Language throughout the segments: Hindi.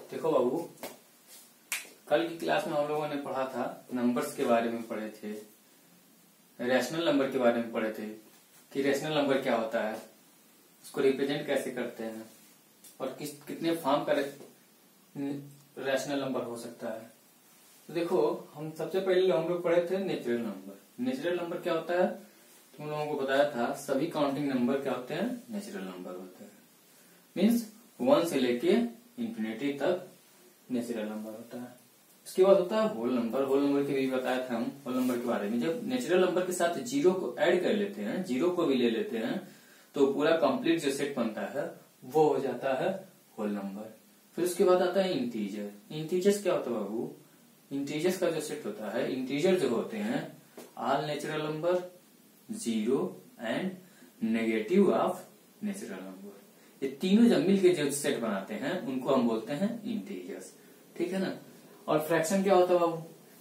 देखो बाबू, कल की क्लास में हम लोगों ने पढ़ा था, नंबर्स के बारे में पढ़े थे, रैशनल नंबर के बारे में पढ़े थे कि रैशनल नंबर क्या होता है, उसको रिप्रेजेंट कैसे करते हैं और कितने फॉर्म का रैशनल नंबर हो सकता है। तो देखो, हम सबसे पहले हम लोग पढ़े थे नेचुरल नंबर। नेचुरल नंबर क्या होता है, तुम लोगों को बताया था, सभी काउंटिंग नंबर क्या होते हैं, नेचुरल नंबर होते हैं। मीन्स 1 से लेके इंफिनिटी तक नेचुरल नंबर होता है। उसके बाद होता है होल नंबर। होल नंबर के भी बताया था हम होल नंबर के बारे में। जब नेचुरल नंबर के साथ जीरो को ऐड कर लेते हैं, जीरो को भी ले लेते हैं, तो पूरा कंप्लीट जो सेट बनता है वो हो जाता है होल नंबर। फिर उसके बाद आता है इंटीजर। इंटीजर्स क्या होता है बाबू, इंटीजर्स का जो सेट होता है, इंटीजर जो होते हैं all natural number, zero and negative of natural number, ये तीनों जब मिलकर जो सेट बनाते हैं उनको हम बोलते हैं इंटीजर्स। ठीक है ना। और फ्रैक्शन क्या होता है बाबू,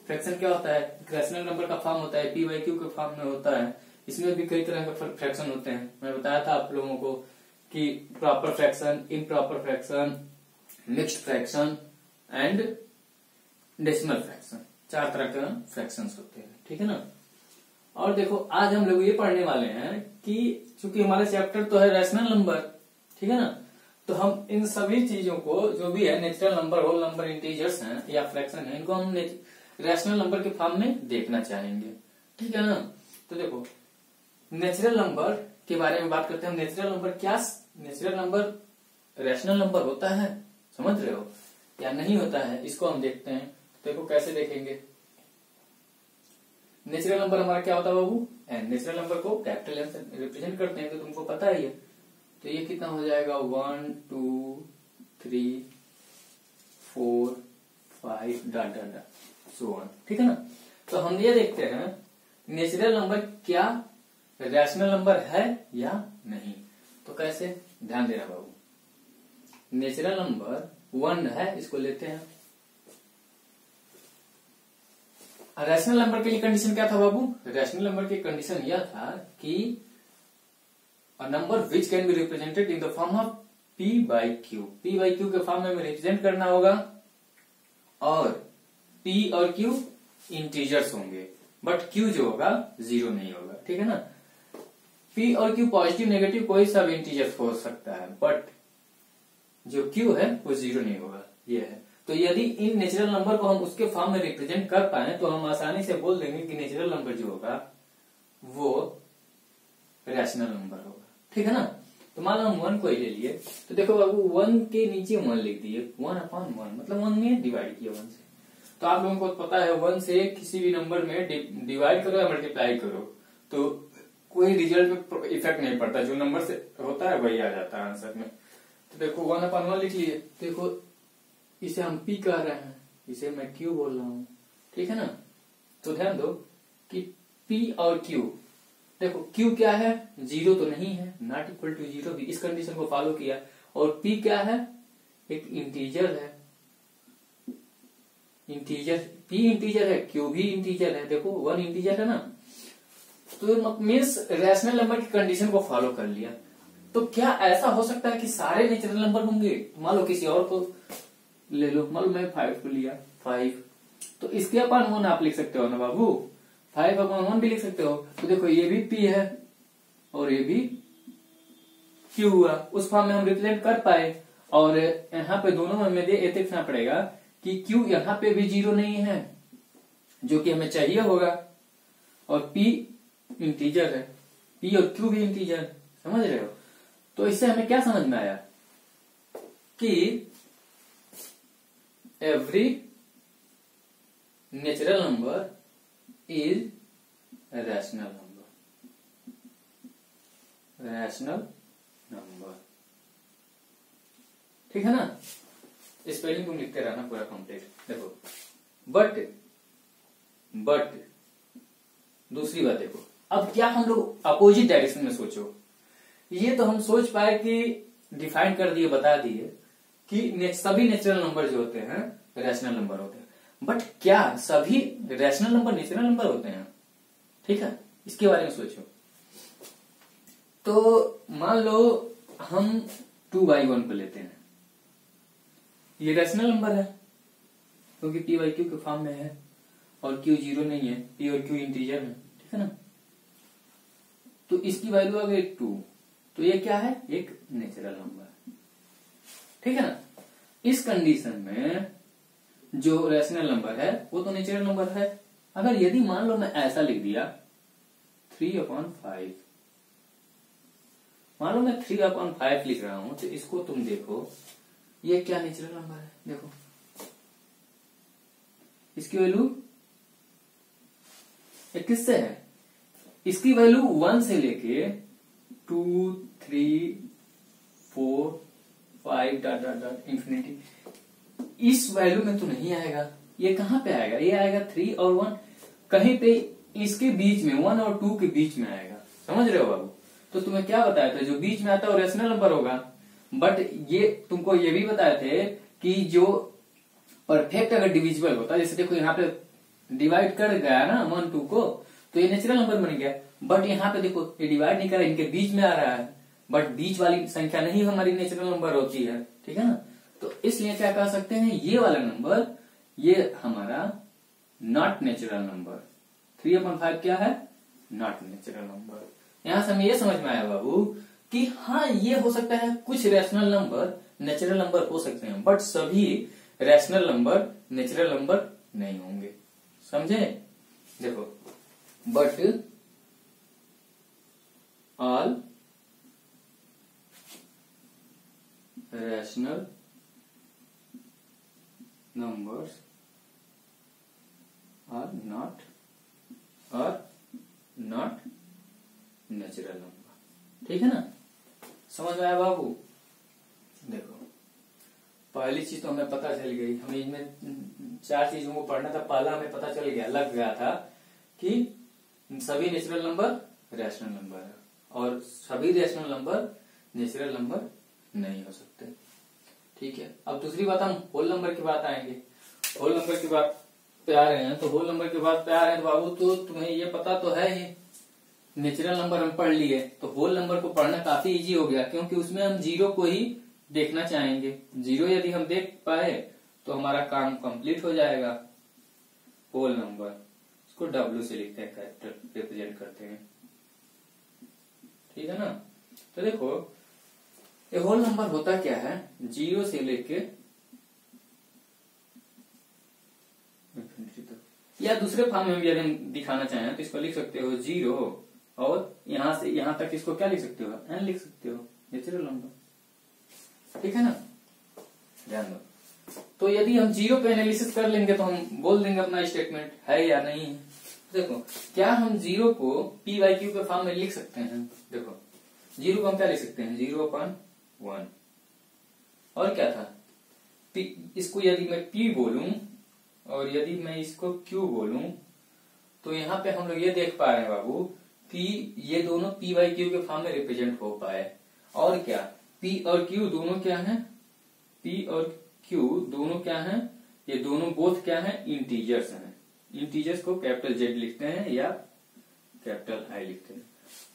फ्रैक्शन क्या होता है, रैशनल नंबर का फॉर्म होता है, p/q के फॉर्म में होता है। इसमें भी कई तरह के फ्रैक्शन होते हैं। मैं बताया था आप लोगों को कि proper fraction, improper fraction, mixed fraction and decimal fraction, 4 तरह के फ्रैक्शंस होते हैं। ठीक है ना। और देखो, आज हम लोग ये पढ़ने वाले हैं कि चूंकि हमारा चैप्टर तो है रैशनल नंबर, ठीक है ना, तो हम इन सभी चीजों को, जो भी है natural number, whole number, integers हैं या फ्रैक्शन है, इनको हम रैशनल नंबर के फॉर्म में देखना चाहेंगे। ठीक है ना। तो देखो, नेचुरल नंबर के बारे में बात करते हैं। नेचुरल नंबर क्या, नेचुरल नंबर रैशनल नंबर होता है, समझ रहे हो, या नहीं होता है, इसको हम देखते हैं। देखो कैसे देखेंगे। नेचुरल नंबर हमारा क्या होता है बाबू, एन। नेचुरल नंबर को कैपिटल एन से रिप्रेजेंट करते हैं, तो तुमको पता ही है। तो ये कितना हो जाएगा, 1 2 3 4 5 dot dot dot so on. ठीक है ना। तो हम ये देखते हैं नेचुरल नंबर क्या रैशनल नंबर है या नहीं। तो कैसे, ध्यान देना बाबू। नेचुरल नंबर 1 है, इसको लेते हैं। रैशनल नंबर के लिए कंडीशन क्या था बाबू, रैशनल नंबर की कंडीशन यह था कि a number which can be represented in the form of p/q। p/q के फॉर्म में रिप्रेजेंट करना होगा, और p और q इंटीजर्स होंगे, बट q जो होगा जीरो नहीं होगा। ठीक है ना। p और q पॉजिटिव नेगेटिव कोई सा भी इंटीजर्स हो सकता है, बट जो q है वो जीरो नहीं होगा, ये है। तो यदि इन नेचुरल नंबर को हम उसके फॉर्म में रिप्रेजेंट कर पाए तो हम आसानी से बोल देंगे कि नेचुरल नंबर जो होगा वो रैशनल नंबर होगा। ठीक है ना। तो मान लो हम 1 को ही ले लिए, तो देखो बाबू 1 के नीचे 1 लिख दिए, 1/1, मतलब 1 में डिवाइड किया 1 से। तो आप लोगों को पता है 1 से किसी भी नंबर में डिवाइड करो या मल्टीप्लाई करो तो कोई रिजल्ट में इफेक्ट नहीं पड़ता, जो नंबर से होता है वही आ जाता है आंसर में। तो देखो 1/1 लिख लिए, देखो इसे हम p कह रहे हैं, इसे मैं q बोल रहा हूं। ठीक है ना। तो ध्यान दो कि p और q, देखो q क्या है, जीरो तो नहीं है, नॉट इक्वल टू जीरो, भी इस कंडीशन को फॉलो किया। और p क्या है, एक इंटीजर है, इंटीजर, p इंटीजर है, q भी इंटीजर है। देखो 1 इंटीजर है ना, तो मीन्स रैशनल नंबर की कंडीशन को फॉलो कर लिया। तो क्या ऐसा हो सकता है कि सारे नेचुरल नंबर होंगे, मान लो किसी और को ले लो, मान लो मैं 5 को लिया, 5, तो इसके अपन 1 आप लिख सकते हो ना बाबू, 5/1 भी लिख सकते हो। तो देखो ये भी p है और ये भी q हुआ, उस फॉर्म में हम रिप्रेजेंट कर पाए। और यहाँ पे दोनों में ये देखना पड़ेगा कि q यहाँ पे भी जीरो नहीं है, जो कि हमें चाहिए होगा, और p इंटीजर है, p और q भी इंटीजर, समझ रहे हो। तो इससे हमें क्या समझ में आया कि every natural number is a rational number, rational number। ठीक है ना। स्पेलिंग तुम लिखते रहना पूरा कंप्लीट। देखो बट दूसरी बात देखो, अब क्या हम लोग अपोजिट डायरेक्शन में सोचो। ये तो हम सोच पाए कि डिफाइन कर दिए, बता दिए कि सभी नेचुरल नंबर जो होते हैं रैशनल नंबर होते हैं, बट क्या सभी रैशनल नंबर नेचुरल नंबर होते हैं। ठीक है, इसके बारे में सोचो। तो मान लो हम 2/1 को लेते हैं, ये रैशनल नंबर है क्योंकि पी बाई क्यू के फॉर्म में है और क्यू जीरो नहीं है, पी और क्यू इंटीजर है, ठीक है ना। तो इसकी वैल्यू आ गई 2, तो ये क्या है, एक नेचुरल नंबर, ठीक है ना। इस कंडीशन में जो रैशनल नंबर है वो तो नेचुरल नंबर है। अगर यदि मान लो मैं ऐसा लिख दिया 3/5, मान लो मैं 3/5 लिख रहा हूं, तो इसको तुम देखो, ये क्या नेचुरल नंबर है, देखो इसकी वैल्यू किससे है, इसकी वैल्यू 1 से लेके 2, 3, 4, 5 डॉट डॉट डॉट इंफिनिटी, इस वैल्यू में तो नहीं आएगा। ये कहां पे आएगा, ये आएगा 3 और 1, कहीं पे इसके बीच में 1 और 2 के बीच में आएगा, समझ रहे हो बाबू। तो तुम्हें क्या बताया था, जो बीच में आता है वो रैशनल नंबर होगा, बट ये तुमको ये भी बताए थे कि जो परफेक्ट अगर डिविजिबल होता, जैसे देखो यहाँ पे डिवाइड कर गया ना 1, 2 को, तो ये नेचुरल नंबर बन गया। बट यहाँ पे देखो ये डिवाइड नहीं कर रहा, इनके बीच में आ रहा है, बट बीच वाली संख्या नहीं हमारी नेचुरल नंबर होती है, ठीक है ना। तो इसलिए क्या कह सकते हैं, ये वाला नंबर ये हमारा नॉट नेचुरल नंबर, 3/5 क्या है, नॉट नेचुरल नंबर। यहां से हमें ये समझ में आया बाबू कि हाँ ये हो सकता है कुछ रैशनल नंबर नेचुरल नंबर हो सकते हैं, बट सभी रैशनल नंबर नेचुरल नंबर नहीं होंगे, समझे। देखो, but all rational numbers are not natural number, ठीक है ना। समझ में आया बाबू। देखो पहली चीज तो हमें पता चल गई, हमें इनमें 4 चीजों को पढ़ना था। पहला हमें पता चल गया, लग गया था कि सभी नेचुरल नंबर रैशनल नंबर है और सभी रैशनल नंबर नेचुरल नंबर नहीं हो सकते, ठीक है। अब दूसरी बात हम होल नंबर की बात आएंगे। होल नंबर की बात पे आ रहे हैं, तो होल नंबर की बात पे आ रहे हैं तो बाबू, तो तुम्हें ये पता तो है ही, नेचुरल नंबर हम पढ़ लिए, तो होल नंबर को पढ़ना काफी इजी हो गया, क्योंकि उसमें हम जीरो को ही देखना चाहेंगे। जीरो यदि हम देख पाए तो हमारा काम कंप्लीट हो जाएगा। होल नंबर इसको W से लिखते हैं, कैरेक्टर रिप्रेजेंट करते हैं, ठीक है ना। तो देखो ये होल नंबर होता क्या है, 0 से लेके या दूसरे फॉर्म में भी यदि हम दिखाना चाहें तो इसको लिख सकते हो 0 और यहां से यहां तक इसको क्या लिख सकते हो, n लिख सकते हो, नेचुरल नंबर, ठीक है ना। ध्यान दो, तो यदि हम 0 पे एनालिसिस कर लेंगे तो हम बोल देंगे अपना स्टेटमेंट है या नहीं है। देखो क्या हम 0 को p बाई क्यू के फॉर्म में लिख सकते हैं, देखो 0 को हम क्या लिख सकते हैं, 0/1, और क्या था p, इसको यदि मैं p बोलूं और यदि मैं इसको q बोलूं, तो यहाँ पे हम लोग ये देख पा रहे हैं बाबू कि ये दोनों p बाई क्यू के फॉर्म में रिप्रेजेंट हो पाए। और क्या, p और q दोनों क्या हैं, p और q दोनों क्या हैं, ये दोनों बोथ क्या हैं, इंटीजर्स हैं। इंटीजर्स को कैपिटल Z लिखते हैं या कैपिटल I लिखते हैं,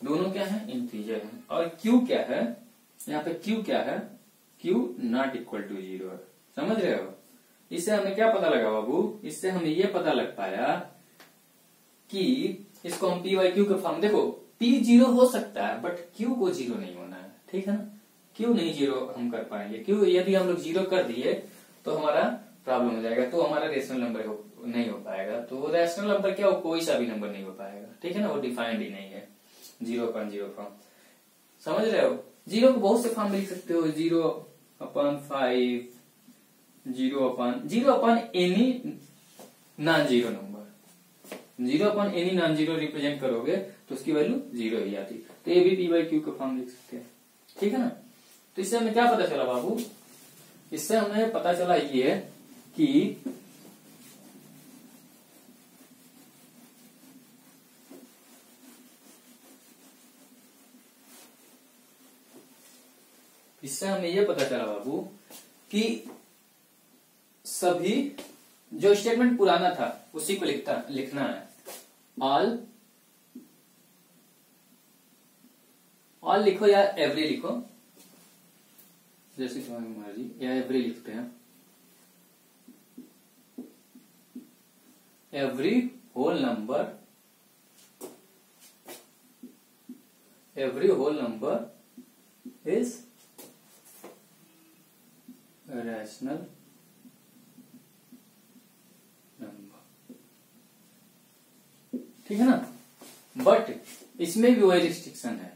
दोनों क्या हैं, इंटीजर हैं। और q क्या है, यहाँ पे q क्या है, q नॉट इक्वल टू 0 है, समझ रहे हो। इससे हमें क्या पता लगा बाबू, इससे हमें ये पता लग पाया कि इसको हम p बाई क्यू के फॉर्म, देखो p 0 हो सकता है बट q को 0 नहीं होना है, ठीक है ना। q नहीं 0 हम कर पाएंगे, q यदि हम लोग 0 कर दिए तो हमारा प्रॉब्लम हो जाएगा, तो हमारा रैशनल नंबर नहीं हो पाएगा। तो रैशनल नंबर क्या हो, कोई सा भी नंबर नहीं हो पाएगा, ठीक है ना, वो डिफाइंड ही नहीं है 0/0 फॉर्म, समझ रहे हो। 0 को बहुत से फॉर्म में लिख सकते हो, 0/5, 0/0 any non zero number, 0 any non zero represent करोगे तो उसकी वैल्यू 0 ही आती, तो ये भी p बाई क्यू का फॉर्म लिख सकते हैं, ठीक है ना। तो इससे हमें क्या पता चला बाबू, इससे हमें पता चला ये कि इससे हमें ये पता चला बाबू कि सभी जो स्टेटमेंट पुराना था उसी को लिखना है। ऑल लिखो या एवरी लिखो, जैसे तुम्हारी मर्जी, या एवरी लिखते हैं, every whole number is a rational number। ठीक है ना। बट इसमें भी वही रिस्ट्रिक्शन है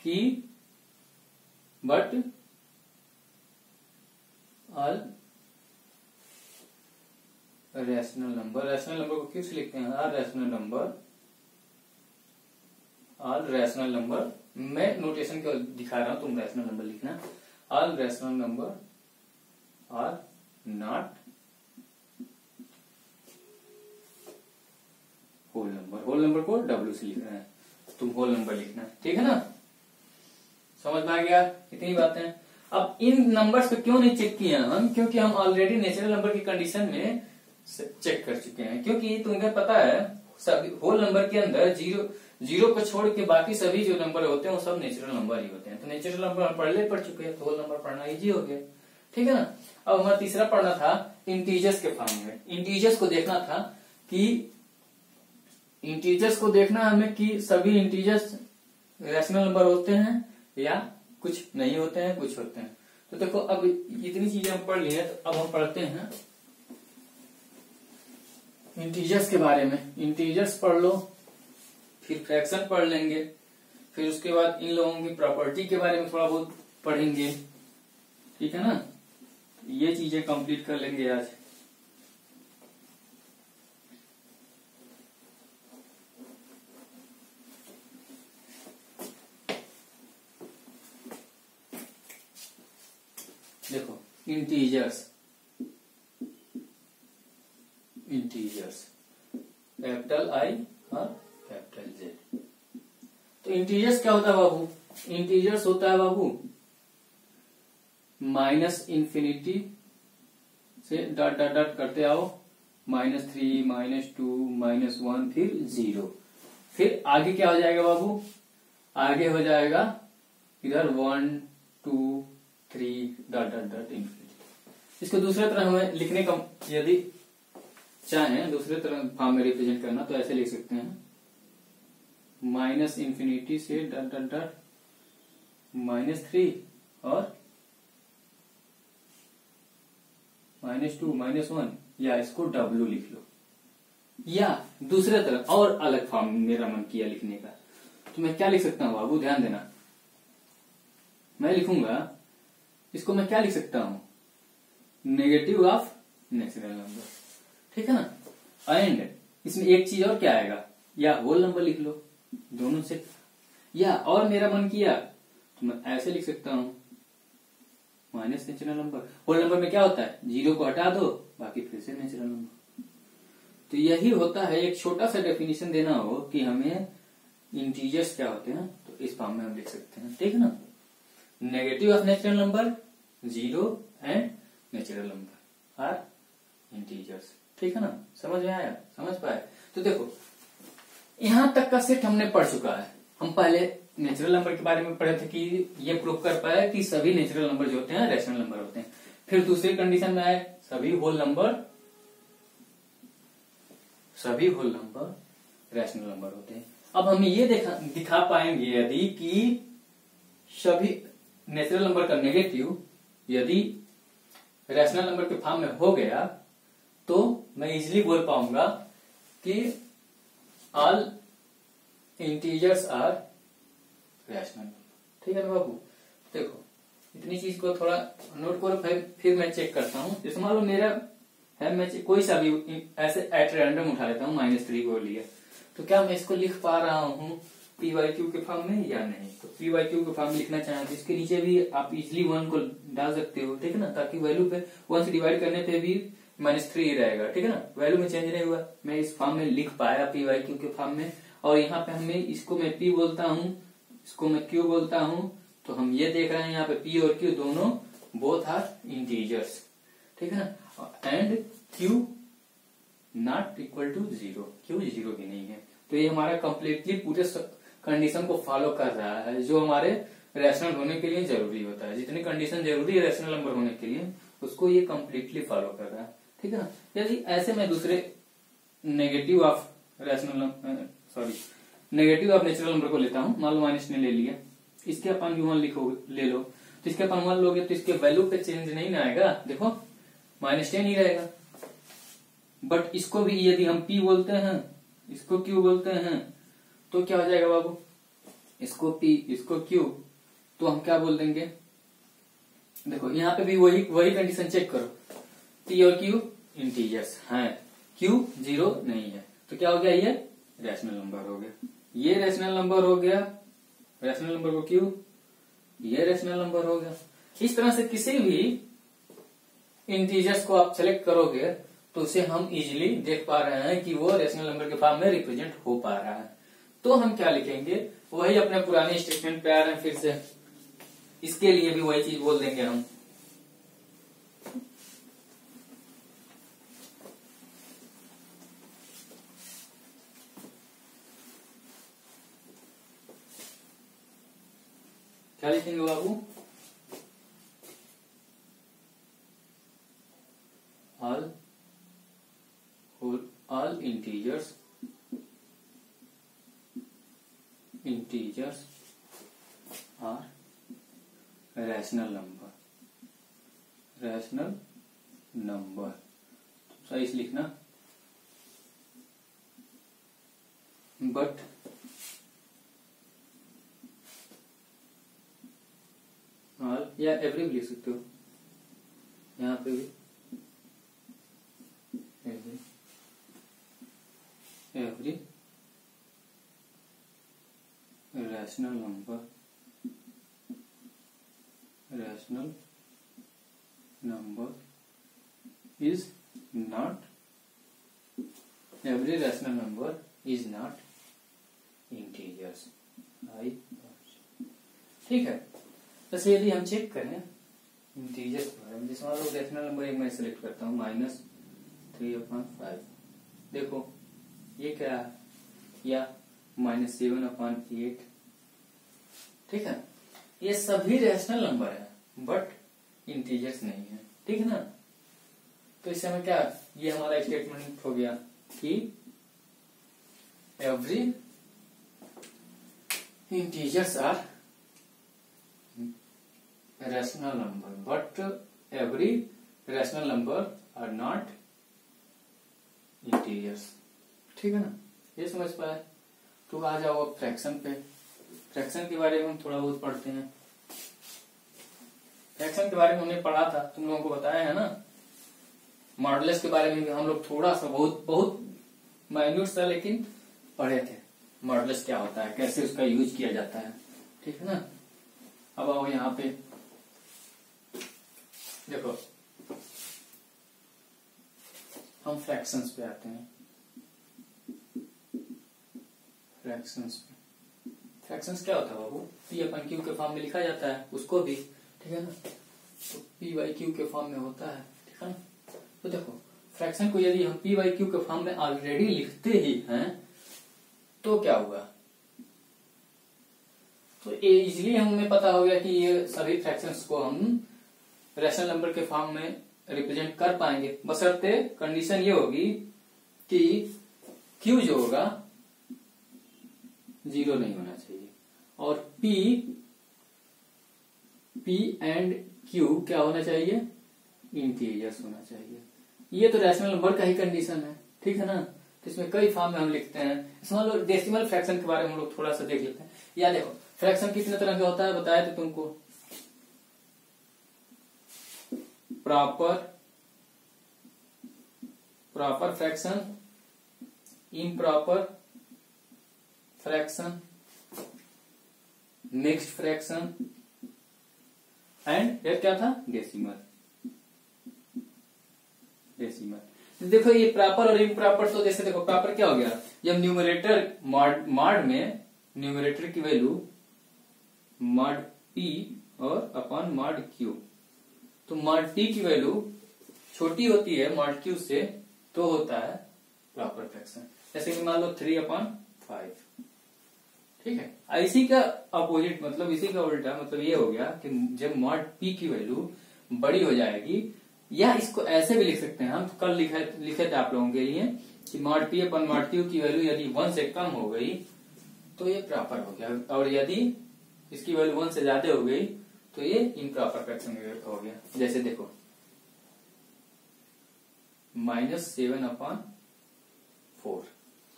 कि बट ऑल रैशनल नंबर को किस लिखते हैं, ऑल रैशनल नंबर, मैं नोटेशन को दिखा रहा हूं, तुम रैशनल नंबर लिखना। All rational number are not whole number को डब्ल्यू से लिखना है, तुम होल नंबर लिखना है। ठीक है ना, समझ में आ गया इतनी बातें। अब इन नंबर्स पे क्यों नहीं चेक किया हम, क्योंकि हम ऑलरेडी नेचुरल नंबर की कंडीशन में चेक कर चुके हैं। क्योंकि तुम्हें पता है सभी होल नंबर के अंदर जीरो को छोड़ के बाकी सभी जो नंबर होते हैं वो सब नेचुरल नंबर ही होते हैं। तो नेचुरल नंबर हम पढ़ चुके हैं, तो होल नंबर पढ़ना इजी हो गया। ठीक है ना। अब हमारा तीसरा पढ़ना था इंटीजर्स के फॉर्म में। इंटीजर्स को देखना था कि इंटीजर्स को देखना हमें कि सभी इंटीजर्स रैशनल नंबर होते हैं या कुछ नहीं होते हैं, कुछ होते हैं। तो देखो अब इतनी चीजें हम पढ़ ली हैं, तो अब हम पढ़ते हैं इंटीजर्स के बारे में। इंटीजर्स पढ़ लो, फिर फ्रैक्शन पढ़ लेंगे, फिर उसके बाद इन लोगों की प्रॉपर्टी के बारे में थोड़ा बहुत पढ़ेंगे। ठीक है ना, ये चीजें कंप्लीट कर लेंगे आज। देखो इंटीजर्स कैपिटल आई और कैपिटल जेड। तो इंटीजर्स क्या होता है बाबू, इंटीजर्स होता है बाबू माइनस इंफिनिटी से डॉट डॉट डॉट करते आओ, -3 -2 -1 फिर 0। फिर आगे क्या हो जाएगा बाबू, आगे हो जाएगा इधर 1 2 3 डॉट डॉट डॉट इंफिनिटी। इसको दूसरे तरह हमें लिखने का यदि चाहें दूसरे तरह फॉर्म में रिप्रेजेंट करना तो ऐसे लिख सकते हैं, -इंफिनिटी से डॉट डॉट डॉट -3 और -2 -1, या इसको W लिख लो। या दूसरे तरह और अलग फॉर्म मेरा मन किया लिखने का, तो मैं क्या लिख सकता हूं बाबू, ध्यान देना। मैं लिखूंगा इसको, मैं क्या लिख सकता हूं, नेगेटिव ऑफ नेचुरल नंबर। ठीक है ना। एंड इसमें एक चीज और क्या आएगा, या होल नंबर लिख लो दोनों से, या और मेरा मन किया तो मैं ऐसे लिख सकता हूं minus natural number. Whole number में क्या होता है, 0 को हटा दो बाकी फिर से नेचुरल नंबर। तो यही होता है, एक छोटा सा डेफिनेशन देना हो कि हमें इंटीजर्स क्या होते हैं, तो इस फॉर्म में हम लिख सकते हैं। ठीक है ना, negative of natural number 0 and natural number are integers. ठीक है ना, समझ में आया, समझ पाए। तो देखो यहां तक का सेट हमने पढ़ चुका है। हम पहले नेचुरल नंबर के बारे में पढ़े थे कि ये प्रूव कर पाया कि सभी नेचुरल नंबर जो होते हैं रैशनल नंबर होते हैं। फिर दूसरी कंडीशन में आए सभी होल नंबर रैशनल नंबर होते हैं। अब हम ये दिखा पाएंगे यदि कि सभी नेचुरल नंबर का नेगेटिव यदि रैशनल नंबर के फॉर्म में हो गया तो मैं इजिली बोल पाऊंगा कि ऑल इंटीजर्स आर रैशनल। ठीक है ना बाबू। देखो इतनी चीज को थोड़ा नोट करो, फिर मैं चेक करता हूँ। जैसे मान लो मेरा है, मैं कोई सा भी ऐसे एट रैंडम उठा लेता हूँ, -3 को लिया, तो क्या मैं इसको लिख पा रहा हूँ PYQ के फॉर्म में या नहीं। तो PYQ के फॉर्म में लिखना चाहें तो इसके नीचे भी आप इजिली 1 को डाल सकते हो। ठीक है ना, ताकि वैल्यू पे 1 से डिवाइड करने पे भी -3 ही रहेगा। ठीक है ना, वैल्यू में चेंज नहीं हुआ। मैं इस फॉर्म में लिख पाया PYQ के फॉर्म में, और यहाँ पे हमें इसको मैं P बोलता हूँ, इसको मैं Q बोलता हूँ। तो हम ये देख रहे हैं यहाँ पे P और Q दोनों बोथ आर इंटीजर्स। ठीक है ना, and Q not equal to 0, Q 0 भी नहीं है। तो ये हमारा कंप्लीटली पूरे कंडीशन को फॉलो कर रहा है जो हमारे रैशनल होने के लिए जरूरी होता है। जितनी कंडीशन जरूरी है रैशनल नंबर होने के लिए उसको ये कंप्लीटली फॉलो कर रहा है। ठीक है ना। यदि ऐसे मैं दूसरे negative of negative of natural number को लेता हूं। मान लो माइनस ने ले लिया, इसके अपन भी 1 लिखोगे, ले लो, तो इसके अपन 1 लोगे तो इसके वैल्यू पे चेंज नहीं ना आएगा, देखो -10 ही रहेगा। बट इसको भी यदि हम p बोलते हैं, इसको q बोलते हैं, तो क्या हो जाएगा बाबू, इसको p इसको q, तो हम क्या बोल देंगे, देखो यहाँ पे भी वही कंडीशन चेक करो, p और q इंटीजर्स हैं, q 0 नहीं है, तो क्या हो गया, ये रैशनल नंबर हो गया, ये रैशनल नंबर हो गया, रैशनल नंबर को q, ये रैशनल नंबर हो गया। इस तरह से किसी भी इंटीजर्स को आप सेलेक्ट करोगे तो उसे हम इजीली देख पा रहे हैं कि वो रैशनल नंबर के फॉर्म में रिप्रेजेंट हो पा रहा है। तो हम क्या लिखेंगे, वही अपने पुराने स्टेटमेंट पे आ रहे हैं फिर से, इसके लिए भी वही चीज बोल देंगे हम। क्या लिखेंगे बाबू, all integers are rational number, सही से लिखना, बट या एवरी भी लिख सकते हो, यहाँ पे भी every rational number is not, every rational number is not integers। ठीक है, बस यदि हम चेक करें इंटीजर्स के बारे में, जैसे मान लो रैशनल नंबर एक मैं सेलेक्ट करता हूँ -3/5, देखो ये क्या है, या -7/8, ठीक है, ये सभी रैशनल नंबर है बट इंटीजर्स नहीं है, ठीक है ना। तो इससे हमें क्या, ये हमारा स्टेटमेंट हो गया कि every integers are rational number but every rational number are not integers, ठीक है ना, ये समझ पाए। तो आ जाओ अब फ्रैक्शन पे। फ्रैक्शन के बारे में हम थोड़ा बहुत पढ़ते हैं। फ्रैक्शन के बारे में हमने पढ़ा था, तुम लोगों को बताया है ना। मॉडुलस के बारे में भी हम लोग थोड़ा सा बहुत माइन्यूट सा लेकिन पढ़े थे, मॉडुलस क्या होता है, कैसे उसका यूज किया जाता है, ठीक है ना। अब आओ यहाँ पे देखो, हम फ्रैक्शंस पे आते हैं। फ्रैक्शंस क्या होता है बाबू, p/q के फॉर्म में लिखा जाता है उसको भी, ठीक है ना, तो p/q के फॉर्म में होता है, ठीक है ना। तो देखो फ्रैक्शन को यदि हम p/q के फॉर्म में ऑलरेडी लिखते ही हैं तो क्या हुआ, तो इजिली हमें पता हो गया कि ये सभी फ्रैक्शंस को हम रैशनल नंबर के फॉर्म में रिप्रेजेंट कर पाएंगे, बशर्ते कंडीशन ये होगी कि q जो होगा 0 नहीं होना चाहिए और p एंड q क्या होना चाहिए, इंटीजर्स होना चाहिए। ये तो रैशनल नंबर का ही कंडीशन है, ठीक है ना। तो इसमें कई फॉर्म में हम लिखते हैं। मान लो डेसिमल फ्रैक्शन के बारे में हम लोग थोड़ा सा देख लेते हैं। या देखो फ्रैक्शन कितने तरह का होता है बताया थे तुमको, proper fraction, improper fraction, mixed fraction and क्या था, डेसिमल। देखो ये प्रॉपर और इम्प्रॉपर, तो जैसे देखो प्रॉपर क्या हो गया, जब न्यूमरेटर मॉड में न्यूमरेटर की वैल्यू मॉड p और अपॉन मॉड q, तो मॉड p की वैल्यू छोटी होती है मॉड q से, तो होता है प्रॉपर फ्रैक्शन। जैसे कि मान लो 3/5, ठीक है। इसी का अपोजिट मतलब इसी का उल्टा मतलब ये हो गया कि जब मॉड p की वैल्यू बड़ी हो जाएगी, या इसको ऐसे भी लिख सकते हैं हम, कल लिखे थे आप लोगों के लिए कि मॉड पी अपन मॉड क्यू की वैल्यू यदि 1 से कम हो गई तो ये प्रॉपर हो गया, और यदि इसकी वैल्यू 1 से ज्यादा हो गई तो ये इम्प्रॉपर फ्रैक्शन हो गया। जैसे देखो -7/4,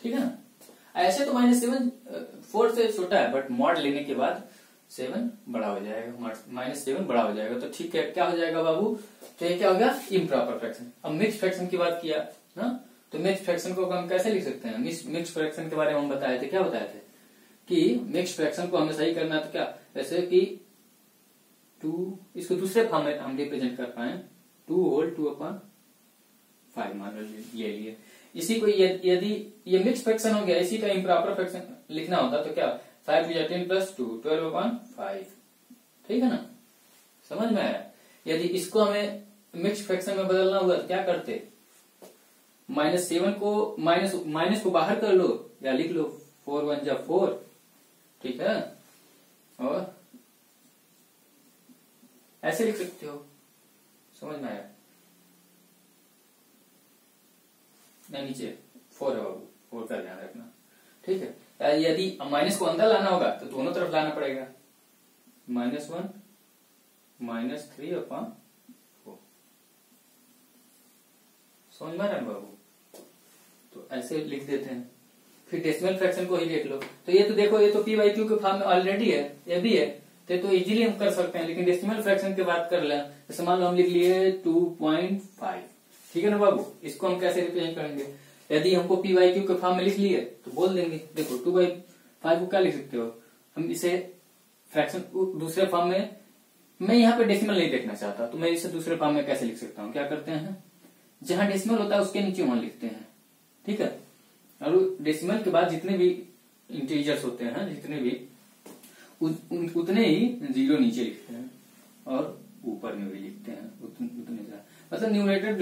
ठीक है ना। ऐसे तो -7 4 से छोटा है, बट मॉड लेने के बाद 7 बड़ा हो जाएगा, -7 बड़ा हो जाएगा, तो ठीक है, क्या हो जाएगा बाबू, तो ये क्या हो गया, इम्प्रॉपर फ्रैक्शन। अब मिक्स फ्रैक्शन की बात किया ना, तो मिक्स फ्रैक्शन को हम कैसे लिख सकते हैं। मिक्स फ्रैक्शन के बारे में हम बताए थे, क्या बताए थे कि मिक्स फ्रैक्शन को हमें सही करना तो क्या, जैसे कि 2, इसको दूसरे फॉर्म में हम रिप्रेजेंट कर पाए 2/2/5 मान ले लिए। इसी को यदि ये मिक्स फ्रैक्शन हो गया, इसी का इम्प्रॉपर फ्रैक्शन लिखना होता तो क्या, 5 × 10 + 2 12/5, ठीक है ना, समझ में आया। यदि इसको हमें मिक्स फ्रैक्शन में बदलना हुआ तो क्या करते, -7 को माइनस को बाहर कर लो या लिख लो 4 × 1 = 4, ठीक है, और ऐसे लिख सकते हो, समझ में आया। नहीं, नीचे 4 है बाबू, 4 का ध्यान रखना, ठीक है। यदि माइनस को अंदर लाना होगा तो दोनों तरफ लाना पड़ेगा, -1 -3/4, समझ में आ रहा है बाबू। तो ऐसे लिख देते हैं। फिर डेसिमल फ्रैक्शन को ही देख लो, तो ये तो देखो, ये तो p/q के फॉर्म में ऑलरेडी है, ये भी है, तो इजीली हम कर सकते हैं। लेकिन डेसिमल फ्रैक्शन की बात कर लें, जैसे मान लो हम लिख लिए 2.5, ठीक है ना बाबू। इसको हम कैसे रिप्रेजेंट करेंगे, यदि हमको p/q के फॉर्म में लिख लिए तो बोल देंगे, देखो 2/5 को क्या लिख सकते हो, हम इसे फ्रैक्शन दूसरे फॉर्म में, मैं यहाँ पे डेसिमल नहीं देखना चाहता, तो मैं इसे दूसरे फॉर्म में कैसे लिख सकता हूँ, क्या करते हैं, जहां डेसिमल होता है उसके नीचे 1 लिखते हैं, ठीक है। और डेसिमल के बाद जितने भी इंटीजर्स होते हैं, जितने भी उतने ही 0 नीचे लिखते हैं, और ऊपर में भी लिखते हैं उतने ज्यादा। मतलब न्यूमरेटर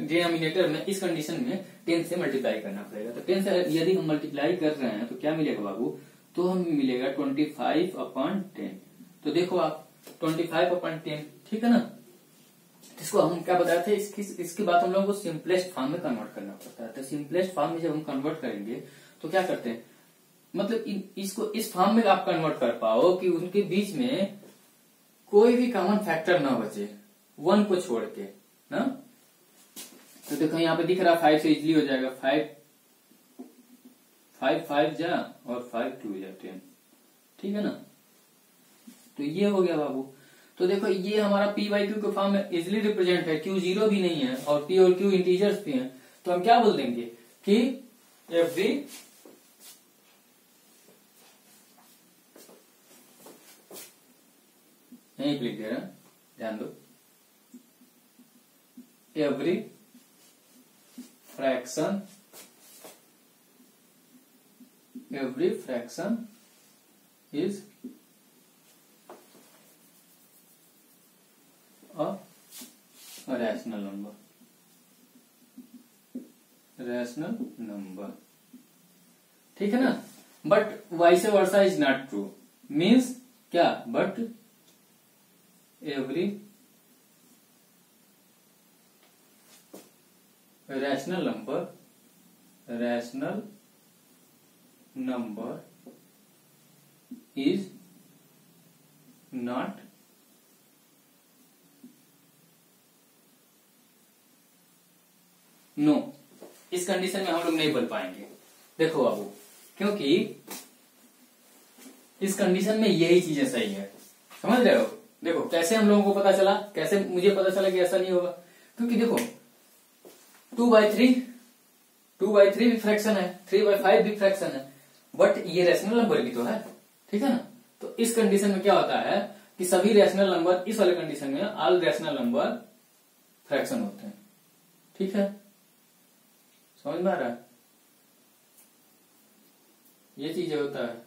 डिनोमिनेटर में इस कंडीशन में 10 से मल्टीप्लाई करना पड़ेगा। तो 10 से यदि हम मल्टीप्लाई कर रहे हैं तो क्या मिलेगा बाबू, तो हमें मिलेगा 25/10। तो देखो आप 25/10, ठीक है ना। इसको हम क्या बताए थे, इसकी बात हम लोगों को सिंपलेस्ट फॉर्म में कन्वर्ट करना पड़ता है। तो सिंपलेस्ट फॉर्म में जब हम कन्वर्ट करेंगे तो क्या करते हैं, मतलब इसको इस फॉर्म में आप कन्वर्ट कर पाओ कि उनके बीच में कोई भी कॉमन फैक्टर ना बचे, 1 को छोड़ के ना। तो देखो यहाँ पे दिख रहा 5 से इजिली हो जाएगा, 5 जा और 5 2 जा 10, ठीक है ना। तो ये हो गया बाबू। तो देखो ये हमारा p/q के फॉर्म में इजिली रिप्रेजेंट है, q 0 भी नहीं है और p और q इंटीजर्स भी हैं। तो हम क्या बोल देंगे कि एवरी यहीं लिख दे रहा, ध्यान दो, every fraction is a rational number, ठीक है ना। But vice versa is not true, means क्या, but every rational number is not no. इस कंडीशन में हम लोग नहीं बोल पाएंगे, देखो बाबू, क्योंकि इस कंडीशन में यही चीजें सही है, समझ रहे हो। देखो कैसे हम लोगों को पता चला, कैसे मुझे पता चला कि ऐसा नहीं होगा, क्योंकि देखो 2/3 भी फ्रैक्शन है, 3/5 भी फ्रैक्शन है, बट ये रैशनल नंबर भी तो है, ठीक है ना। तो इस कंडीशन में क्या होता है कि सभी रैशनल नंबर, इस वाले कंडीशन में ऑल रैशनल नंबर फ्रैक्शन होते हैं, ठीक है, समझ में आ रहा है। ये चीज होता है,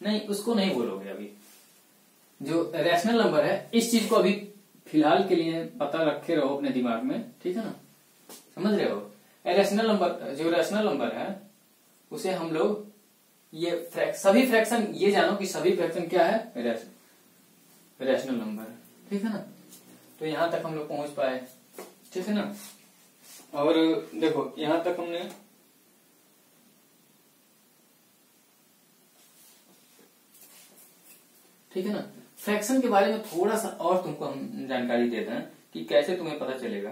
नहीं उसको नहीं बोलोगे अभी, जो रैशनल नंबर है इस चीज को अभी फिलहाल के लिए पता रखे रहो अपने दिमाग में, ठीक है ना, समझ रहे हो। रैशनल नंबर, जो रैशनल नंबर है उसे हम लोग ये सभी फ्रैक्शन, ये जानो कि सभी फ्रैक्शन क्या है, रैशनल नंबर है, ठीक है ना। तो यहां तक हम लोग पहुंच पाए, ठीक है ना। और देखो यहां तक हमने ठीक है ना। फ्रैक्शन के बारे में थोड़ा सा और तुमको हम जानकारी देते हैं कि कैसे तुम्हें पता चलेगा।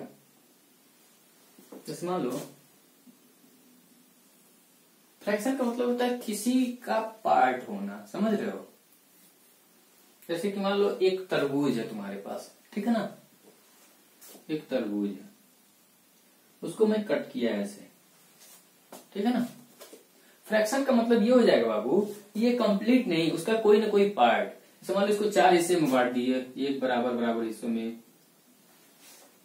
जैसे मान लो फ्रैक्शन का मतलब होता है किसी का पार्ट होना, समझ रहे हो। जैसे कि मान लो एक तरबूज है तुम्हारे पास, ठीक है ना, एक तरबूज है, उसको मैं कट किया ऐसे, ठीक है ना। फ्रैक्शन का मतलब ये हो जाएगा बाबू, ये कंप्लीट नहीं, उसका कोई ना कोई पार्ट। जैसे मान लो इसको 4 हिस्से में बांट दिए, एक बराबर बराबर हिस्सों में।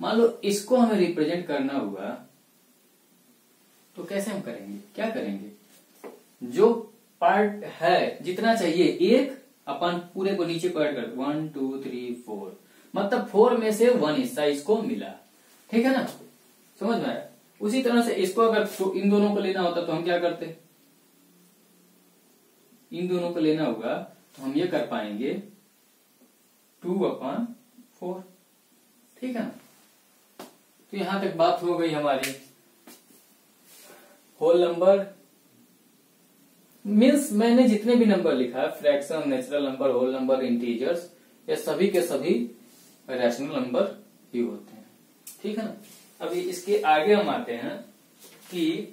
मान लो इसको हमें रिप्रेजेंट करना हुआ तो कैसे हम करेंगे, क्या करेंगे, जो पार्ट है जितना चाहिए एक अपन पूरे को नीचे पार्ट कर 1 2 3 4, मतलब 4 में से 1 हिस्सा इसको मिला, ठीक है ना, समझ में आया। उसी तरह से इसको अगर इन दोनों को लेना होता तो हम क्या करते, इन दोनों को लेना होगा तो हम ये कर पाएंगे 2/4, ठीक है ना। तो यहां तक बात हो गई हमारी। होल नंबर मीन्स मैंने जितने भी नंबर लिखा, fraction, natural number, whole number, integers, ये सभी के सभी रैशनल नंबर ही होते हैं, ठीक है ना। अभी इसके आगे हम आते हैं कि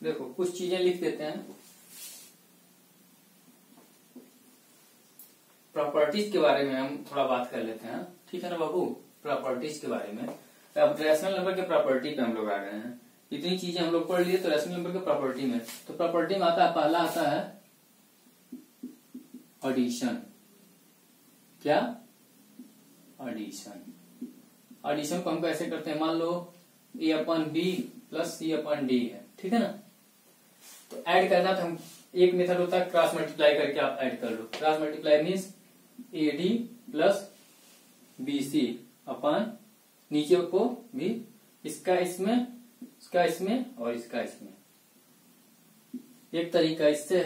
देखो कुछ चीजें लिख देते हैं। प्रॉपर्टीज के बारे में हम थोड़ा बात कर लेते हैं, ठीक है ना बाबू। प्रॉपर्टीज के बारे में, अब रैशनल नंबर के प्रॉपर्टी पे हम लोग आ गए हैं। इतनी चीजें हम लोग पढ़ लिए तो रैशनल नंबर के प्रॉपर्टी में, तो प्रॉपर्टी में आता है, पहला आता है एडिशन। क्या? एडिशन। एडिशन को हम कैसे करते हैं, मान लो A/B प्लस C/D है, ठीक है ना। तो ऐड करना तो हम, एक मेथड होता है क्रॉस मल्टीप्लाई करके आप ऐड कर लो। Cross multiply means AD plus BC अपन नीचे को भी, इसका इसमें, इसका इसमें और इसका इसमें। एक तरीका इससे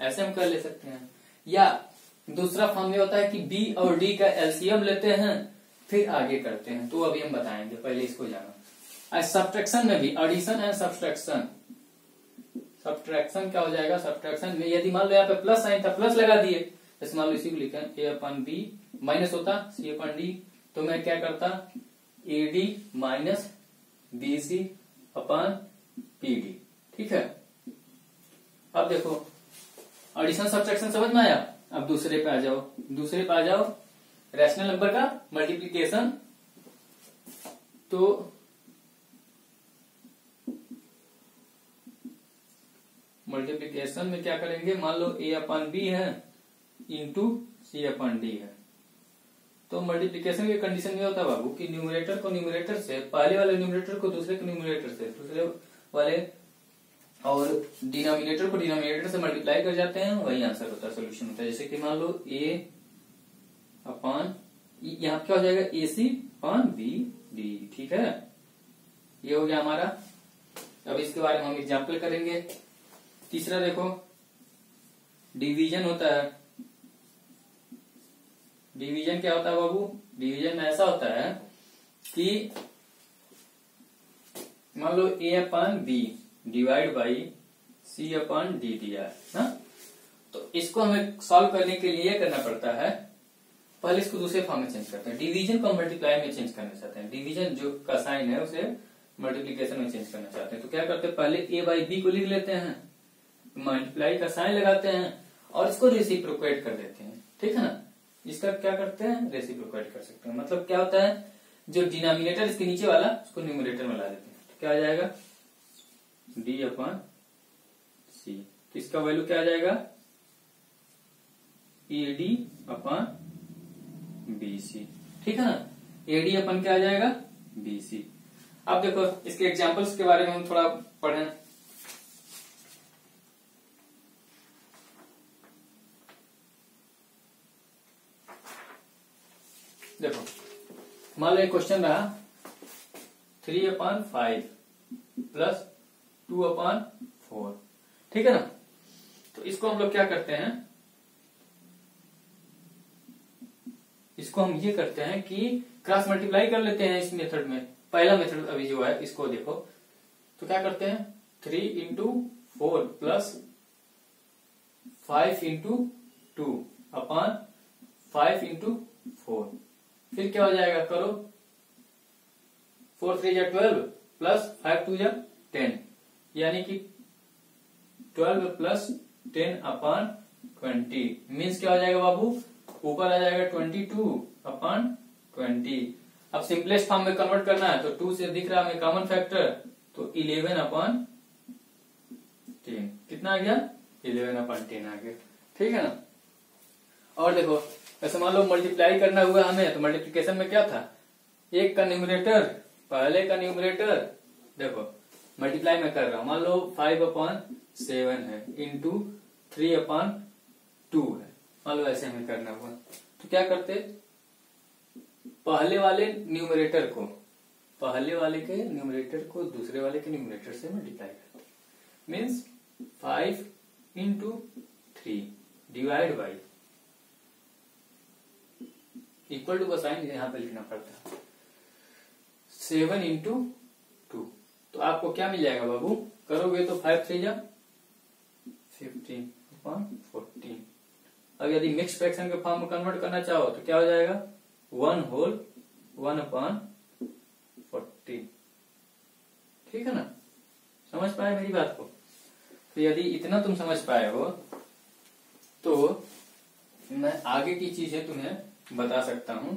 ऐसे हम कर ले सकते हैं, या दूसरा फॉर्म में होता है कि B और D का एलसीएम लेते हैं फिर आगे करते हैं, तो अभी हम बताएंगे, पहले इसको जाना। सब्ट्रैक्शन में भी एडिशन एंड सब्ट्रैक्शन। सब्ट्रैक्शन क्या हो जाएगा, सब्ट्रैक्शन में यदि मान लो यहाँ पे प्लस साइन था, प्लस लगा दिए, जैसे मान लो इसी को लिखे A/B माइनस होता C/D, तो मैं क्या करता AD माइनस BC/PD, ठीक है। अब देखो एडिशन सब्ट्रैक्शन समझ में आया। अब दूसरे पे आ जाओ, दूसरे पे आ जाओ, रैशनल नंबर का मल्टीप्लीकेशन। तो मल्टीप्लीकेशन में क्या करेंगे, मान लो A/B है इंटू C/D है, तो मल्टीप्लीकेशन की कंडीशन ये होता है बाबू कि न्यूमरेटर को न्यूमरेटर से, पहले वाले न्यूमरेटर को दूसरे के न्यूमरेटर से, दूसरे वाले, और डिनोमिनेटर को डिनोमिनेटर से मल्टीप्लाई कर जाते हैं, वही आंसर होता है, सोल्यूशन होता है। जैसे कि मान लो यहाँ क्या हो जाएगा AC/BD, ठीक है, ये हो गया हमारा। अब इसके बारे में हम एग्जाम्पल करेंगे। तीसरा देखो डिवीजन होता है। डिवीजन क्या होता है बाबू, डिवीजन में ऐसा होता है कि मान लो A/B डिवाइड बाई C/D दिया है ना, तो इसको हमें सॉल्व करने के लिए करना पड़ता है, पहले इसको दूसरे फॉर्म में चेंज करते हैं। डिवीजन को मल्टीप्लाई में चेंज करना चाहते हैं, डिवीजन जो का साइन है उसे मल्टीप्लीकेशन में चेंज करना चाहते हैं तो क्या करते हैं, पहले ए बाई बी को लिख लेते हैं, मल्टीप्लाई का साइन लगाते हैं और इसको रेसिप्रोकेट कर देते हैं। ठीक है ना, इसका क्या करते हैं, रेसिप्रोकेट कर सकते हैं। मतलब क्या होता है, जो डिनोमिनेटर इसके नीचे वाला उसको न्यूमरेटर में ला देते हैं। तो क्या आ जाएगा, डी अपॉन सी। तो इसका वैल्यू क्या आ जाएगा, एडी अपॉन बीसी। ठीक है ना, एडी अपन क्या आ जाएगा, बीसी। अब देखो इसके एग्जांपल्स के बारे में हम थोड़ा पढ़ें। देखो मान लो एक क्वेश्चन रहा 3/5 प्लस 2/4। ठीक है ना, तो इसको हम लोग क्या करते हैं, इसको हम ये करते हैं कि क्रॉस मल्टीप्लाई कर लेते हैं इस मेथड में। पहला मेथड अभी जो है इसको देखो, तो क्या करते हैं 3/4 प्लस 5/2/5/4। फिर क्या हो जाएगा, करो 4 3 12 प्लस 5 2 10, यानी कि 12 प्लस 10/20 मीन्स क्या हो जाएगा बाबू, ऊपर आ जाएगा 22/20। अब सिंपलेस्ट फॉर्म में कन्वर्ट करना है तो 2 से दिख रहा है हमें कॉमन फैक्टर, तो 11/10 कितना आ गया, 11/10 आ गया। ठीक है ना, और देखो ऐसे मान लो मल्टीप्लाई करना हुआ हमें, तो मल्टीप्लिकेशन में क्या था, एक का न्यूमरेटर, पहले का न्यूमरेटर देखो मल्टीप्लाई में कर रहा हूं, मान लो 5/7 है इंटू 3/2 है, मान लो ऐसे हमें करना हुआ। तो क्या करते, पहले वाले न्यूमरेटर को दूसरे वाले के न्यूमरेटर से मल्टीप्लाई करते, means 5/3 divide by, equal to का साइन यहां पे लिखना पड़ता है, 7/2। तो आपको क्या मिल जाएगा बाबू, करोगे तो 5 3 15/14। अब यदि मिक्स फ्रैक्शन के फॉर्म में कन्वर्ट करना चाहो तो क्या हो जाएगा, 1/1/14। ठीक है ना, समझ पाए मेरी बात को। तो यदि इतना तुम समझ पाए हो तो मैं आगे की चीजें तुम्हें बता सकता हूं।